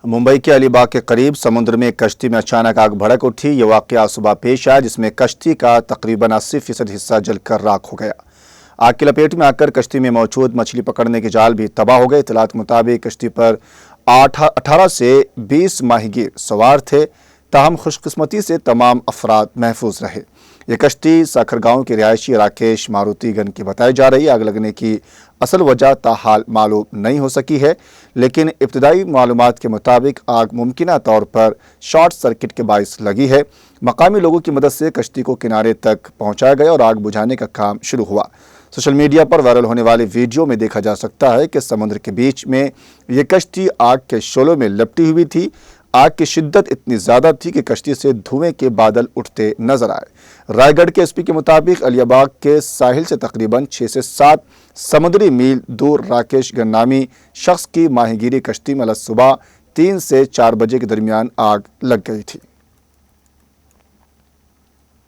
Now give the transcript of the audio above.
मुंबई के अलीबाग के करीब समुद्र में एक कश्ती में अचानक आग भड़क उठी। ये वाकया सुबह पेश आया, जिसमें कश्ती का तकरीबन 80% हिस्सा जलकर राख हो गया। आग की लपेट में आकर कश्ती में मौजूद मछली पकड़ने के जाल भी तबाह हो गए। इत्तलात के मुताबिक कश्ती पर 18 से 20 माहीगीर सवार थे, ताहम खुशकिस्मती से तमाम अफराद महफूज रहे। ये कश्ती साखर गांव के रिहायशी राकेश मारुतिगन की बताई जा रही है। आग लगने की असल वजह ताहाल मालूम नहीं हो सकी है, लेकिन इब्तदाई मालूमात के मुताबिक आग मुमकिना तौर पर शॉर्ट सर्किट के बाइस लगी है। मकामी लोगों की मदद से कश्ती को किनारे तक पहुंचाया गया और आग बुझाने का काम शुरू हुआ। सोशल मीडिया पर वायरल होने वाले वीडियो में देखा जा सकता है कि समुद्र के बीच में ये कश्ती आग के शोलों में लिपटी हुई थी। आग की शिद्दत इतनी ज़्यादा थी कि कश्ती से धुएं के बादल उठते नजर आए। रायगढ़ के एसपी के मुताबिक अलीबाग के साहिल से तकरीबन 6 से 7 समुद्री मील दूर राकेश गन नामी शख्स की माहीगीरी कश्ती में सुबह 3 से 4 बजे के दरमियान आग लग गई थी।